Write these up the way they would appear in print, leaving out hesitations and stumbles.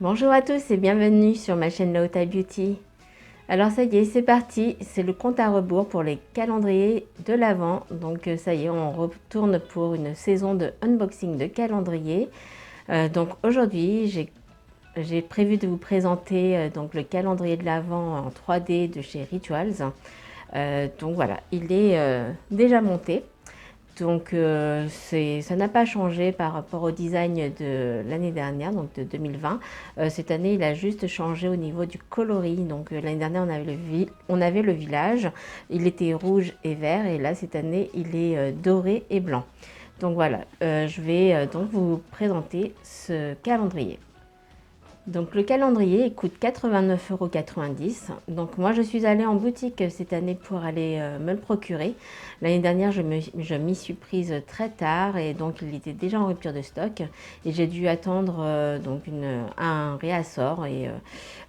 Bonjour à tous et bienvenue sur ma chaîne Laota Beauty. Alors ça y est, c'est parti, c'est le compte à rebours pour les calendriers de l'Avent. Donc ça y est, on retourne pour une saison de unboxing de calendrier. Donc aujourd'hui, j'ai prévu de vous présenter donc le calendrier de l'Avent en 3D de chez Rituals. Donc voilà, il est déjà monté. Donc ça n'a pas changé par rapport au design de l'année dernière, donc de 2020. Cette année, il a juste changé au niveau du coloris. Donc l'année dernière, on avait le village, il était rouge et vert, et là, cette année, il est doré et blanc. Donc voilà, je vais donc vous présenter ce calendrier. Donc le calendrier coûte 89,90 €. Donc moi je suis allée en boutique cette année pour aller me le procurer. L'année dernière je m'y suis prise très tard et donc il était déjà en rupture de stock et j'ai dû attendre donc un réassort et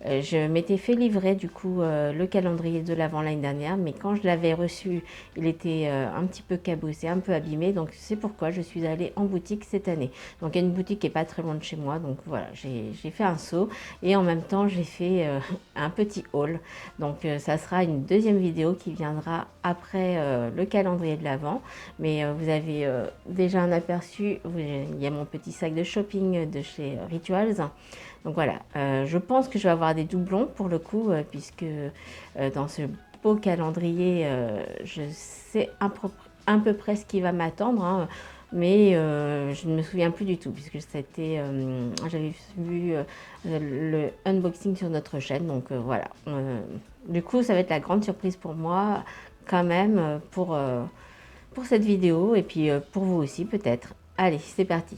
je m'étais fait livrer du coup le calendrier de l'Avent l'année dernière, mais quand je l'avais reçu il était un petit peu cabossé, un peu abîmé, donc c'est pourquoi je suis allée en boutique cette année. Donc il y a une boutique qui est pas très loin de chez moi, donc voilà, j'ai fait un saut et en même temps j'ai fait un petit haul. Donc ça sera une deuxième vidéo qui viendra après le calendrier de l'Avent, mais vous avez déjà un aperçu. Il y a mon petit sac de shopping de chez Rituals. Donc voilà, je pense que je vais avoir des doublons pour le coup, puisque dans ce beau calendrier, je sais à peu près ce qui va m'attendre, hein, mais je ne me souviens plus du tout, puisque j'avais vu le unboxing sur notre chaîne, donc voilà. Du coup, ça va être la grande surprise pour moi, quand même, pour cette vidéo, et puis pour vous aussi peut-être. Allez, c'est parti.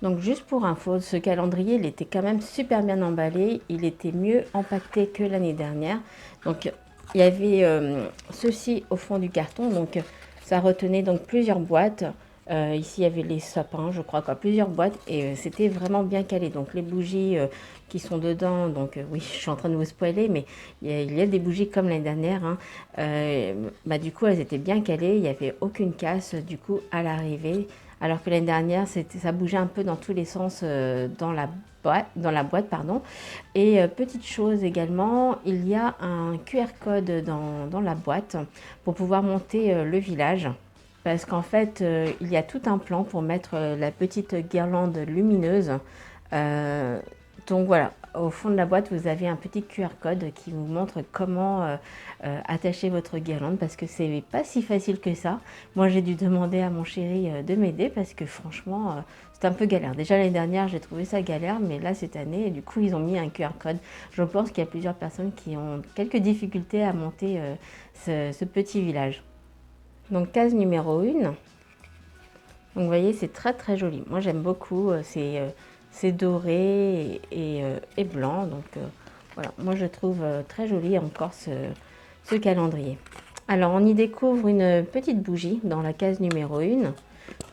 Donc juste pour info, ce calendrier, il était quand même super bien emballé. Il était mieux empaqueté que l'année dernière. Donc il y avait ceci au fond du carton. Donc ça retenait donc plusieurs boîtes. Ici il y avait les sapins, je crois, quoi, plusieurs boîtes. Et c'était vraiment bien calé. Donc les bougies qui sont dedans. Donc oui, je suis en train de vous spoiler, mais il y a des bougies comme l'année dernière, hein. Du coup, elles étaient bien calées. Il n'y avait aucune casse du coup à l'arrivée. Alors que l'année dernière, ça bougeait un peu dans tous les sens dans la boîte, pardon. Et petite chose également, il y a un QR code dans la boîte pour pouvoir monter le village. Parce qu'en fait, il y a tout un plan pour mettre la petite guirlande lumineuse. Euh, donc voilà, au fond de la boîte, vous avez un petit QR code qui vous montre comment attacher votre guirlande, parce que c'est pas si facile que ça. Moi, j'ai dû demander à mon chéri de m'aider parce que franchement, c'est un peu galère. Déjà l'année dernière, j'ai trouvé ça galère, mais là cette année, du coup, ils ont mis un QR code. Je pense qu'il y a plusieurs personnes qui ont quelques difficultés à monter ce petit village. Donc case numéro 1. Donc vous voyez, c'est très très joli. Moi j'aime beaucoup, c'est doré et blanc. Donc voilà, moi je trouve très joli encore ce calendrier. Alors on y découvre une petite bougie dans la case numéro 1.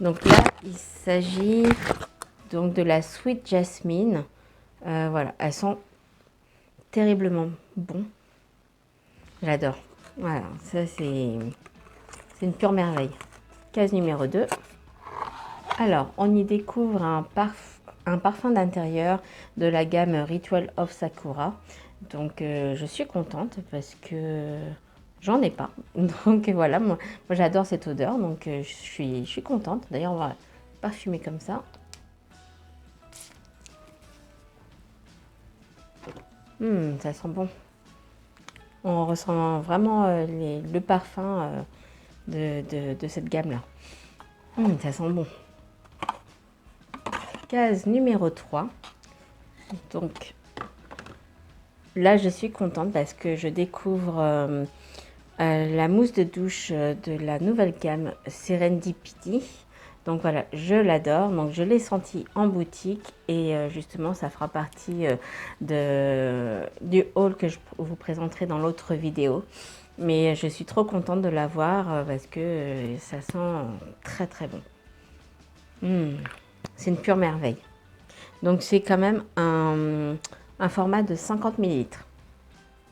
Donc là, il s'agit donc de la Sweet Jasmine. Voilà, elles sont terriblement bon. J'adore. Voilà, ça c'est une pure merveille. Case numéro 2. Alors, on y découvre un parfum d'intérieur de la gamme Ritual of Sakura. Donc, je suis contente parce que j'en ai pas. Donc, voilà, moi j'adore cette odeur. Donc, je suis contente. D'ailleurs, on va parfumer comme ça. Ça sent bon. On ressent vraiment le parfum de cette gamme-là. Ça sent bon. Case numéro 3. Donc là, je suis contente parce que je découvre la mousse de douche de la nouvelle gamme Serendipity. Donc voilà, je l'adore. Donc je l'ai senti en boutique et justement, ça fera partie du haul que je vous présenterai dans l'autre vidéo. Mais je suis trop contente de l'avoir parce que ça sent très très bon. C'est une pure merveille. Donc c'est quand même un format de 50 ml.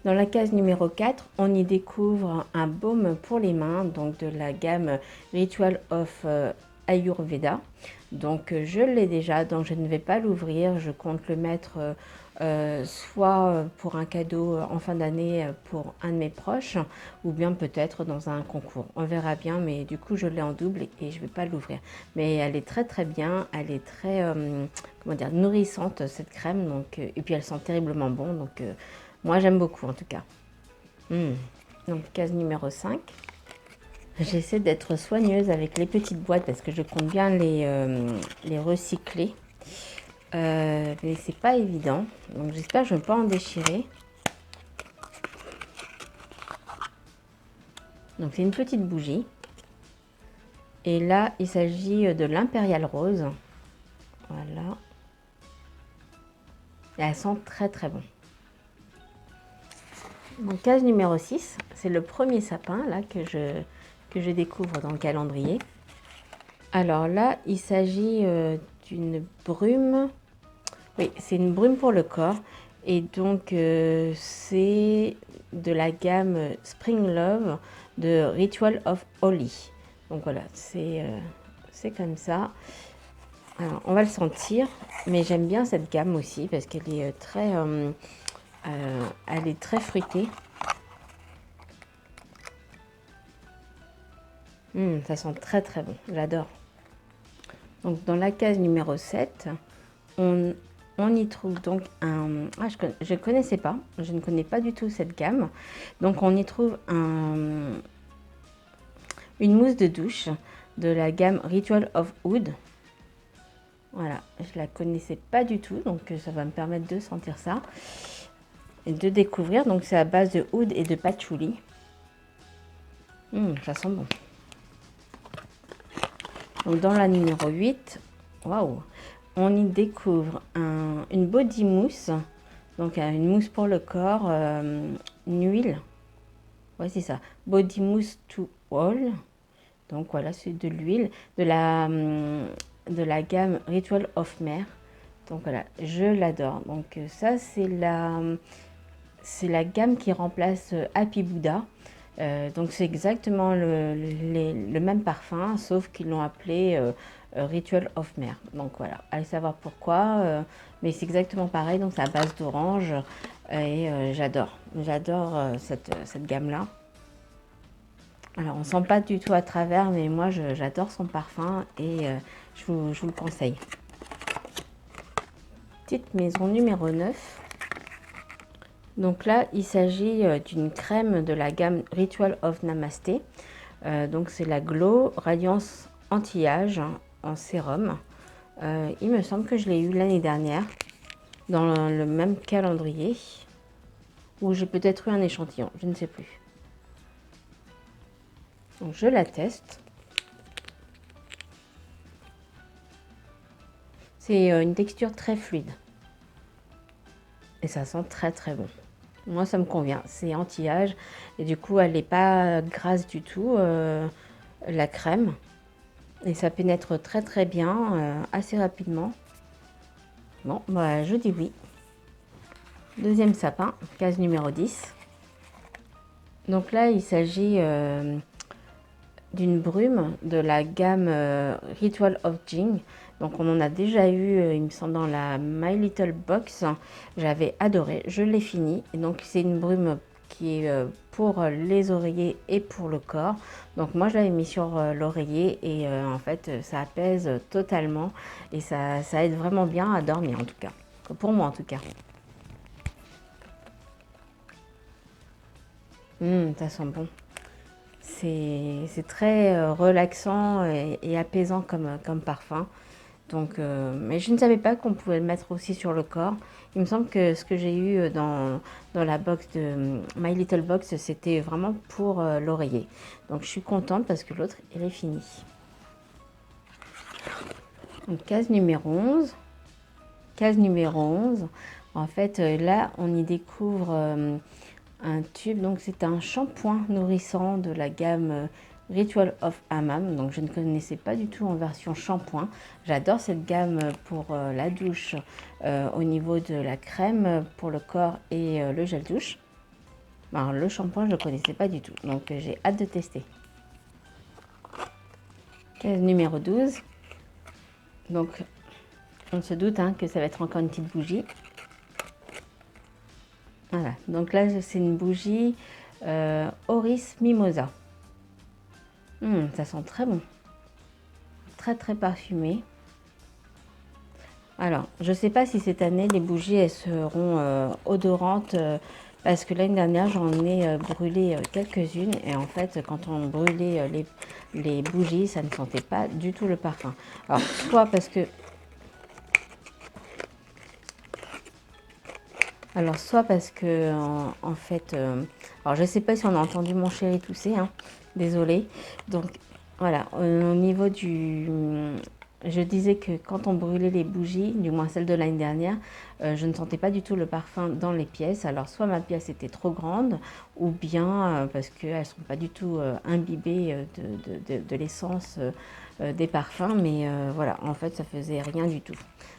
Dans la case numéro 4, on y découvre un baume pour les mains, donc de la gamme Ritual of Ayurveda. Donc je l'ai déjà, donc je ne vais pas l'ouvrir. Je compte le mettre soit pour un cadeau en fin d'année pour un de mes proches, ou bien peut-être dans un concours. On verra bien, mais du coup je l'ai en double et je ne vais pas l'ouvrir. Mais elle est très très bien, elle est très comment dire, nourrissante cette crème, donc, et puis elle sent terriblement bon, donc moi j'aime beaucoup en tout cas. Donc case numéro 5. J'essaie d'être soigneuse avec les petites boîtes parce que je compte bien les recycler. Mais c'est pas évident. Donc j'espère que je ne vais pas en déchirer. Donc c'est une petite bougie. Et là, il s'agit de l'Impérial Rose. Voilà. Et elle sent très très bon. Donc case numéro 6, c'est le premier sapin là que je découvre dans le calendrier. Alors là, il s'agit d'une brume. Oui, c'est une brume pour le corps. Et donc, c'est de la gamme Spring Love de Ritual of Holy. Donc voilà, c'est comme ça. Alors, on va le sentir. Mais j'aime bien cette gamme aussi parce qu'elle est elle est très fruitée. Ça sent très très bon, j'adore. Donc dans la case numéro 7, on y trouve donc un... Ah, je ne connaissais pas, je ne connais pas du tout cette gamme. Donc on y trouve une mousse de douche de la gamme Ritual of Oud. Voilà, je ne la connaissais pas du tout, donc ça va me permettre de sentir ça et de découvrir. Donc c'est à base de oud et de patchouli. Ça sent bon. Donc dans la numéro 8, waouh, on y découvre une body mousse, donc une mousse pour le corps, une huile. Ouais, c'est ça, body mousse to all. Donc voilà, c'est de l'huile de la gamme Ritual of Mer. Donc voilà, je l'adore. Donc ça, c'est la gamme qui remplace Happy Buddha. Donc c'est exactement le même parfum, sauf qu'ils l'ont appelé Ritual of Mer. Donc voilà, allez savoir pourquoi, mais c'est exactement pareil, donc c'est à base d'orange, et j'adore cette gamme-là. Alors on sent pas du tout à travers, mais moi j'adore son parfum et je vous le conseille. Petite maison numéro 9. Donc là, il s'agit d'une crème de la gamme Ritual of Namasté. Donc c'est la Glow Radiance Anti-Âge en sérum. Il me semble que je l'ai eu l'année dernière dans le même calendrier. Ou j'ai peut-être eu un échantillon, je ne sais plus. Donc je la teste. C'est une texture très fluide. Et ça sent très très bon. Moi, ça me convient. C'est anti-âge. Et du coup, elle n'est pas grasse du tout, la crème. Et ça pénètre très très bien, assez rapidement. Bon, bah, je dis oui. Deuxième sapin, case numéro 10. Donc là, il s'agit d'une brume de la gamme Ritual of Jing. Donc on en a déjà eu, il me semble, dans la My Little Box. J'avais adoré, je l'ai fini. Et donc c'est une brume qui est pour les oreillers et pour le corps. Donc moi je l'avais mis sur l'oreiller et en fait ça apaise totalement. Et ça aide vraiment bien à dormir en tout cas. Pour moi en tout cas. Ça sent bon. C'est très relaxant et apaisant comme parfum. Donc, mais je ne savais pas qu'on pouvait le mettre aussi sur le corps. Il me semble que ce que j'ai eu dans la box de My Little Box, c'était vraiment pour l'oreiller. Donc je suis contente parce que l'autre, il est fini. Donc case numéro 11. Case numéro 11. En fait, là, on y découvre un tube. Donc c'est un shampoing nourrissant de la gamme Ritual of Hammam. Donc je ne connaissais pas du tout en version shampoing. J'adore cette gamme pour la douche au niveau de la crème pour le corps et le gel douche. Alors le shampoing je ne connaissais pas du tout. Donc j'ai hâte de tester. Case numéro 12. Donc, on se doute hein, que ça va être encore une petite bougie. Voilà, donc là, c'est une bougie Oris Mimosa. Ça sent très bon. Très, très parfumé. Alors, je ne sais pas si cette année, les bougies, elles seront odorantes. Parce que l'année dernière, j'en ai brûlé quelques-unes. Et en fait, quand on brûlait les bougies, ça ne sentait pas du tout le parfum. Alors, soit parce que... en fait, alors je ne sais pas si on a entendu mon chéri tousser, hein, désolé. Donc voilà, au niveau du... Je disais que quand on brûlait les bougies, du moins celles de l'année dernière, je ne sentais pas du tout le parfum dans les pièces. Alors soit ma pièce était trop grande, ou bien parce qu'elles ne sont pas du tout imbibées de l'essence des parfums. Mais voilà, en fait, ça faisait rien du tout.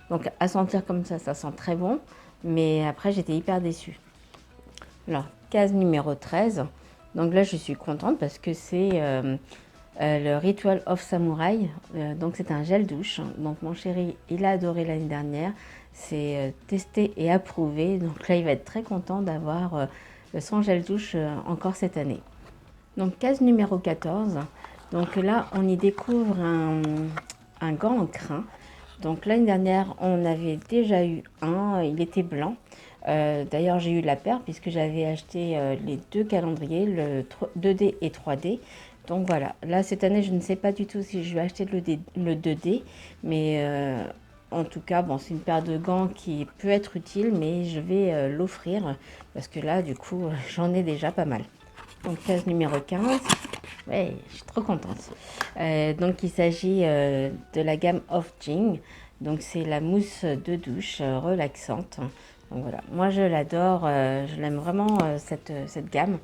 Donc à sentir comme ça sent très bon. Mais après, j'étais hyper déçue. Alors, case numéro 13. Donc là, je suis contente parce que c'est le Ritual of Samurai. Donc, c'est un gel douche. Donc, mon chéri, il a adoré l'année dernière. C'est testé et approuvé. Donc là, il va être très content d'avoir son gel douche encore cette année. Donc, case numéro 14. Donc là, on y découvre un gant en crin. Donc l'année dernière, on avait déjà eu un, il était blanc. D'ailleurs, j'ai eu la paire puisque j'avais acheté les deux calendriers, le 2D et 3D. Donc voilà, là cette année, je ne sais pas du tout si je vais acheter le 2D, mais en tout cas, bon, c'est une paire de gants qui peut être utile, mais je vais l'offrir parce que là, du coup, j'en ai déjà pas mal. Donc case numéro 15. Ouais, je suis trop contente. Donc il s'agit de la gamme Of Jing. Donc c'est la mousse de douche relaxante. Donc voilà, moi je l'adore, je l'aime vraiment cette gamme.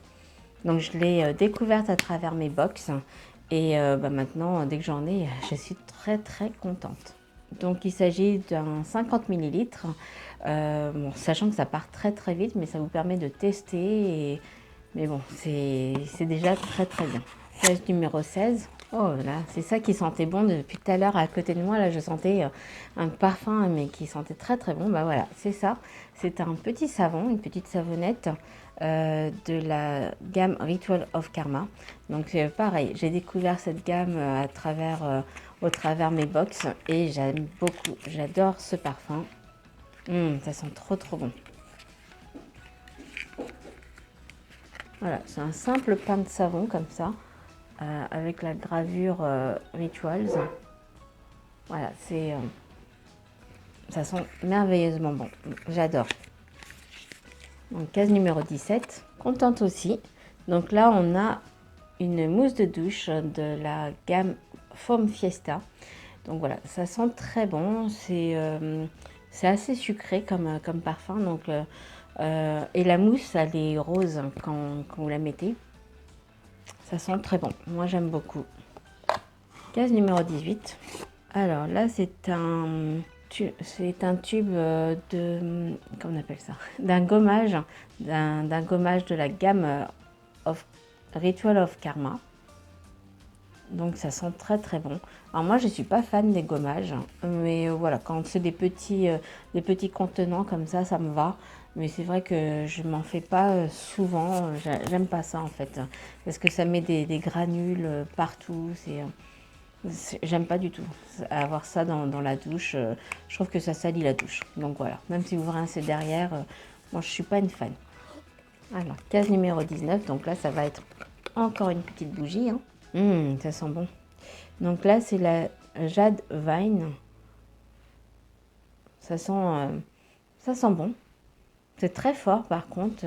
Donc je l'ai découverte à travers mes box. Et maintenant, dès que j'en ai, je suis très très contente. Donc il s'agit d'un 50 ml. Bon, sachant que ça part très très vite, mais ça vous permet de tester. Mais bon, c'est déjà très très bien. Case numéro 16. Oh là, c'est ça qui sentait bon depuis tout à l'heure à côté de moi. Là, je sentais un parfum, mais qui sentait très très bon. Bah voilà, c'est ça. C'est un petit savon, une petite savonnette de la gamme Ritual of Karma. Donc pareil, j'ai découvert cette gamme au travers mes box et j'aime beaucoup. J'adore ce parfum. Ça sent trop trop bon. Voilà, c'est un simple pain de savon comme ça, avec la gravure Rituals. Voilà, ça sent merveilleusement bon. J'adore. Donc, case numéro 17. Contente aussi. Donc là, on a une mousse de douche de la gamme Foam Fiesta. Donc voilà, ça sent très bon. C'est assez sucré comme parfum. Donc... et la mousse, elle est rose quand vous la mettez. Ça sent très bon. Moi, j'aime beaucoup. Case numéro 18. Alors là, c'est un tube de... Comment on appelle ça? D'un gommage. D'un gommage de la gamme Ritual of Karma. Donc ça sent très très bon. Alors moi je suis pas fan des gommages, mais voilà, quand c'est des petits contenants comme ça me va. Mais c'est vrai que je m'en fais pas souvent, j'aime pas ça en fait. Parce que ça met des granules partout, j'aime pas du tout avoir ça dans la douche. Je trouve que ça salit la douche. Donc voilà, même si vous rincez derrière, moi je suis pas une fan. Alors, case numéro 19, donc là ça va être encore une petite bougie. Hein. Ça sent bon. Donc là, c'est la Jade Vine. Ça sent bon. C'est très fort par contre.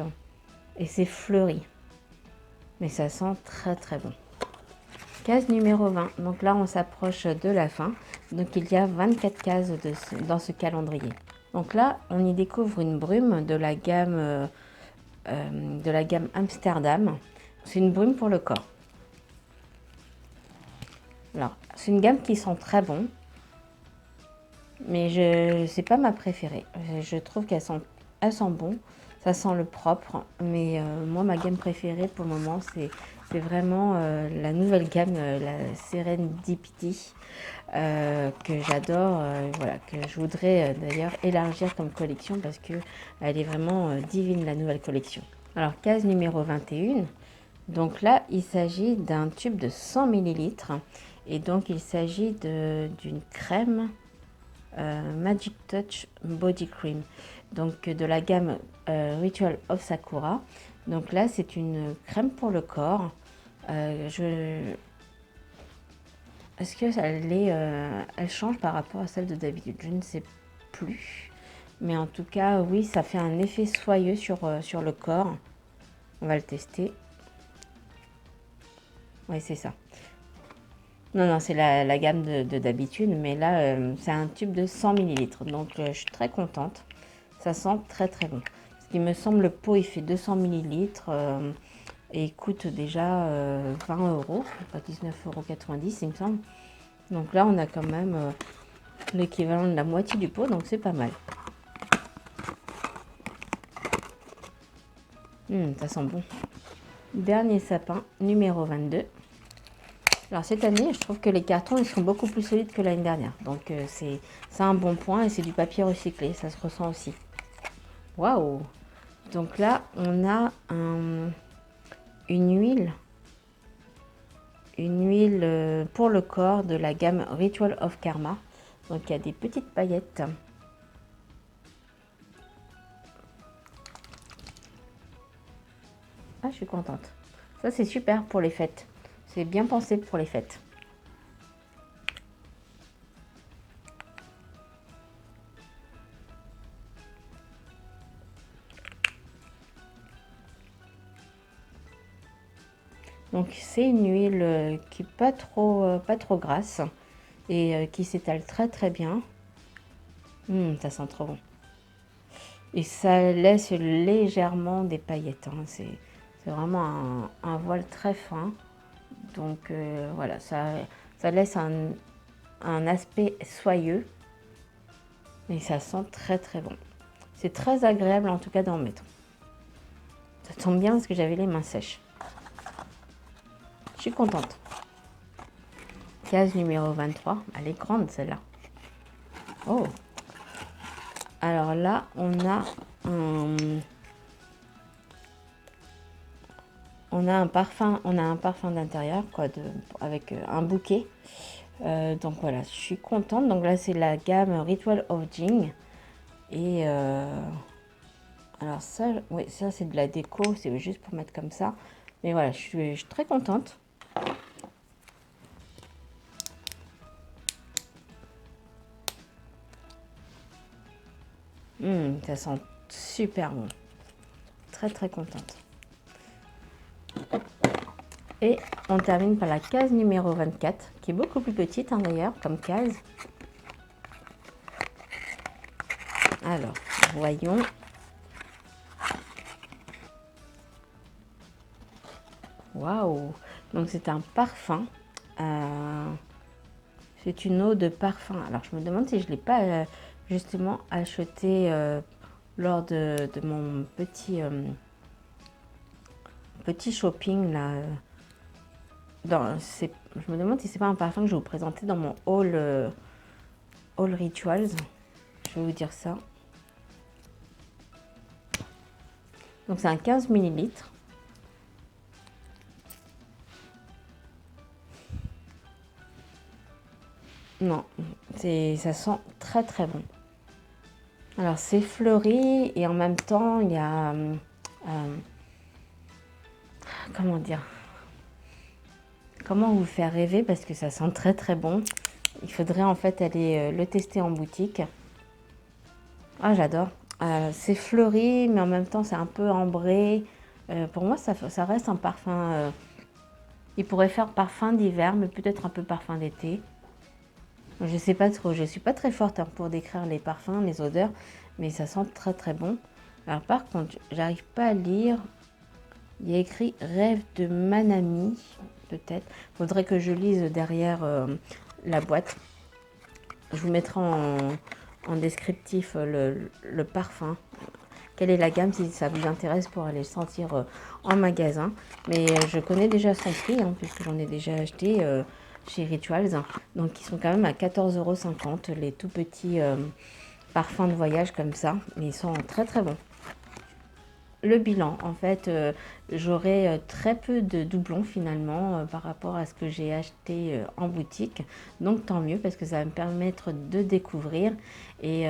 Et c'est fleuri. Mais ça sent très très bon. Case numéro 20. Donc là, on s'approche de la fin. Donc il y a 24 cases dans ce calendrier. Donc là, on y découvre une brume de la gamme Amsterdam. C'est une brume pour le corps. Alors, c'est une gamme qui sent très bon, mais c'est pas ma préférée. Je trouve qu'elle sent bon, ça sent le propre, mais moi, ma gamme préférée pour le moment, c'est c'est vraiment la nouvelle gamme, la Serendipity, que j'adore, voilà, que je voudrais d'ailleurs élargir comme collection parce que elle est vraiment divine, la nouvelle collection. Alors, case numéro 21. Donc là, il s'agit d'un tube de 100 millilitres et donc il s'agit d'une crème Magic Touch Body Cream, donc de la gamme Ritual of Sakura. Donc là, c'est une crème pour le corps. Est-ce que elle change par rapport à celle de d'habitude? Je ne sais plus. Mais en tout cas, oui, ça fait un effet soyeux sur le corps. On va le tester. Oui, c'est ça. Non, non, c'est la gamme de d'habitude, mais là, c'est un tube de 100 millilitres. Donc, je suis très contente. Ça sent très, très bon. Ce qui me semble, le pot, il fait 200 millilitres et il coûte déjà 20 euros, pas 19,90 €, il me semble. Donc là, on a quand même l'équivalent de la moitié du pot, donc c'est pas mal. Ça sent bon. Dernier sapin, numéro 22. Alors cette année, je trouve que les cartons ils sont beaucoup plus solides que l'année dernière. Donc c'est un bon point et c'est du papier recyclé, ça se ressent aussi. Waouh! Donc là, on a une huile pour le corps de la gamme Ritual of Karma. Donc il y a des petites paillettes. Ah, je suis contente. Ça, c'est super pour les fêtes. C'est bien pensé pour les fêtes. Donc c'est une huile qui n'est pas trop grasse et qui s'étale très très bien. Ça sent trop bon. Et ça laisse légèrement des paillettes. Hein. C'est vraiment un voile très fin. Donc voilà, ça laisse un aspect soyeux. Et ça sent très très bon. C'est très agréable en tout cas d'en mettre. Ça tombe bien parce que j'avais les mains sèches. Je suis contente. Case numéro 23. Elle est grande celle-là. Oh! Alors là, on a un parfum d'intérieur quoi, avec un bouquet. Donc voilà, je suis contente. Donc là, c'est la gamme Ritual of Jing. Et alors ça, oui, ça c'est de la déco, c'est juste pour mettre comme ça. Mais voilà, je suis très contente. Ça sent super bon. Très très contente. Et on termine par la case numéro 24, qui est beaucoup plus petite hein, d'ailleurs, comme case. Alors, voyons. Waouh! Donc c'est un parfum. C'est une eau de parfum. Alors je me demande si je ne l'ai pas justement acheté lors de mon petit shopping là. Je me demande si c'est pas un parfum que je vais vous présenter dans mon haul Rituals. Je vais vous dire ça. Donc c'est un 15 millilitres. Non, ça sent très très bon. Alors c'est fleuri et en même temps il y a comment dire, comment vous faire rêver parce que ça sent très très bon. Il faudrait en fait aller le tester en boutique. Ah j'adore. C'est fleuri mais en même temps c'est un peu ambré. Pour moi ça reste un parfum. Il pourrait faire parfum d'hiver mais peut-être un peu parfum d'été. Je sais pas trop, je suis pas très forte hein, pour décrire les parfums, les odeurs, mais ça sent très très bon. Alors par contre, j'arrive pas à lire. Il y a écrit Rêve de Manami, peut-être. Faudrait que je lise derrière la boîte. Je vous mettrai en descriptif le parfum. quelle est la gamme si ça vous intéresse pour aller le sentir en magasin. Mais je connais déjà son prix, hein, puisque j'en ai déjà acheté chez Rituals. Donc ils sont quand même à 14,50 €, les tout petits parfums de voyage comme ça. Mais ils sont très très bons. Le bilan, en fait, j'aurai très peu de doublons finalement par rapport à ce que j'ai acheté en boutique. Donc tant mieux parce que ça va me permettre de découvrir. Et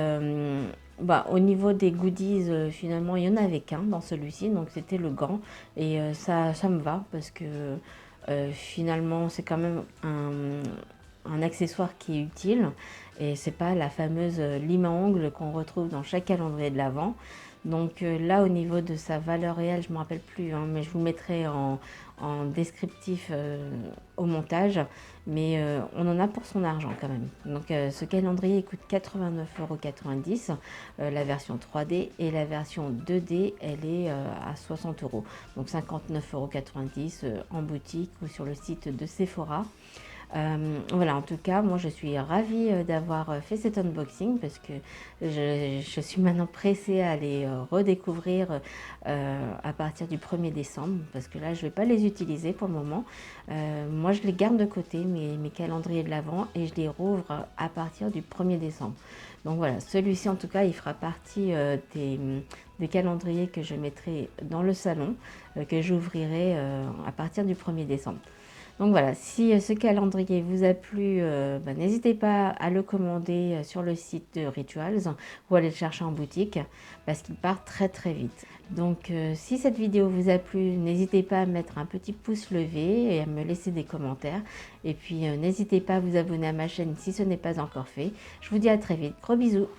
au niveau des goodies, finalement, il n'y en avait qu'un dans celui-ci. Donc c'était le gant. Et ça me va parce que finalement, c'est quand même un accessoire qui est utile. Et c'est pas la fameuse lime à ongles qu'on retrouve dans chaque calendrier de l'Avent. Donc là, au niveau de sa valeur réelle, je ne me rappelle plus, hein, mais je vous mettrai en descriptif au montage. Mais on en a pour son argent quand même. Donc ce calendrier coûte 89,90 €, la version 3D, et la version 2D, elle est à 60 €. Donc 59,90 € en boutique ou sur le site de Sephora. Voilà, en tout cas, moi je suis ravie d'avoir fait cet unboxing parce que je suis maintenant pressée à les redécouvrir à partir du 1er décembre parce que là je ne vais pas les utiliser pour le moment. Moi je les garde de côté, mes calendriers de l'Avent, et je les rouvre à partir du 1er décembre. Donc voilà, celui-ci en tout cas il fera partie des calendriers que je mettrai dans le salon, que j'ouvrirai à partir du 1er décembre. Donc voilà, si ce calendrier vous a plu, n'hésitez pas à le commander sur le site de Rituals ou à aller le chercher en boutique parce qu'il part très très vite. Donc si cette vidéo vous a plu, n'hésitez pas à mettre un petit pouce levé et à me laisser des commentaires. Et puis n'hésitez pas à vous abonner à ma chaîne si ce n'est pas encore fait. Je vous dis à très vite, gros bisous!